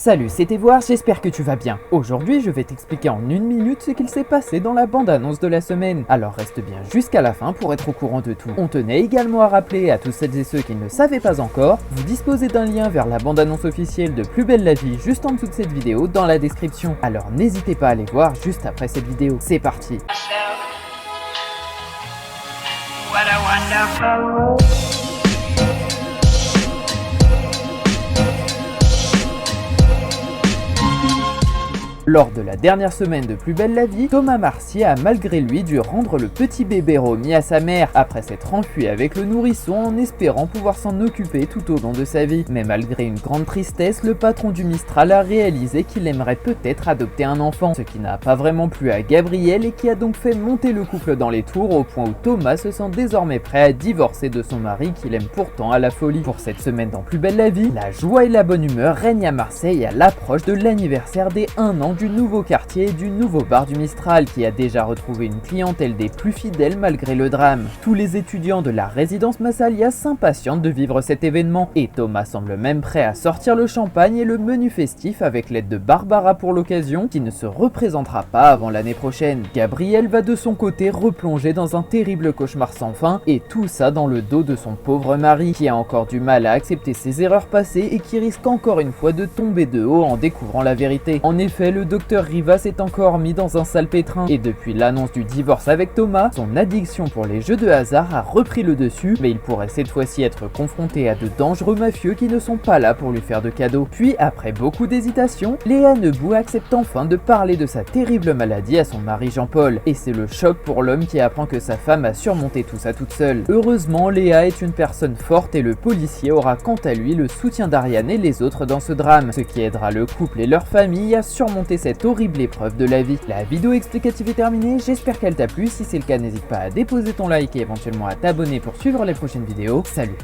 Salut, c'était Voir, j'espère que tu vas bien. Aujourd'hui, je vais t'expliquer en une minute ce qu'il s'est passé dans la bande-annonce de la semaine. Alors reste bien jusqu'à la fin pour être au courant de tout. On tenait également à rappeler à tous celles et ceux qui ne le savaient pas encore, vous disposez d'un lien vers la bande-annonce officielle de Plus belle la vie juste en dessous de cette vidéo dans la description. Alors n'hésitez pas à aller voir juste après cette vidéo. C'est parti. What a wonderful Lors de la dernière semaine de Plus belle la vie, Thomas Marcy a malgré lui dû rendre le petit bébé Romy à sa mère, après s'être enfui avec le nourrisson en espérant pouvoir s'en occuper tout au long de sa vie. Mais malgré une grande tristesse, le patron du Mistral a réalisé qu'il aimerait peut-être adopter un enfant, ce qui n'a pas vraiment plu à Gabrielle et qui a donc fait monter le couple dans les tours au point où Thomas se sent désormais prêt à divorcer de son mari qu'il aime pourtant à la folie. Pour cette semaine dans Plus belle la vie, la joie et la bonne humeur règnent à Marseille à l'approche de l'anniversaire des 1 an du nouveau quartier et du nouveau bar du Mistral qui a déjà retrouvé une clientèle des plus fidèles malgré le drame. Tous les étudiants de la résidence Massalia s'impatientent de vivre cet événement et Thomas semble même prêt à sortir le champagne et le menu festif avec l'aide de Barbara pour l'occasion qui ne se représentera pas avant l'année prochaine. Gabrielle va de son côté replonger dans un terrible cauchemar sans fin et tout ça dans le dos de son pauvre mari qui a encore du mal à accepter ses erreurs passées et qui risque encore une fois de tomber de haut en découvrant la vérité. En effet, le docteur Rivas est encore mis dans un sale pétrin et depuis l'annonce du divorce avec Thomas, son addiction pour les jeux de hasard a repris le dessus, mais il pourrait cette fois-ci être confronté à de dangereux mafieux qui ne sont pas là pour lui faire de cadeaux. Puis après beaucoup d'hésitation, Léa Nebou accepte enfin de parler de sa terrible maladie à son mari Jean-Paul et c'est le choc pour l'homme qui apprend que sa femme a surmonté tout ça toute seule. Heureusement, Léa est une personne forte et le policier aura quant à lui le soutien d'Ariane et les autres dans ce drame, ce qui aidera le couple et leur famille à surmonter cette horrible épreuve de la vie. La vidéo explicative est terminée, j'espère qu'elle t'a plu, si c'est le cas n'hésite pas à déposer ton like et éventuellement à t'abonner pour suivre les prochaines vidéos. Salut.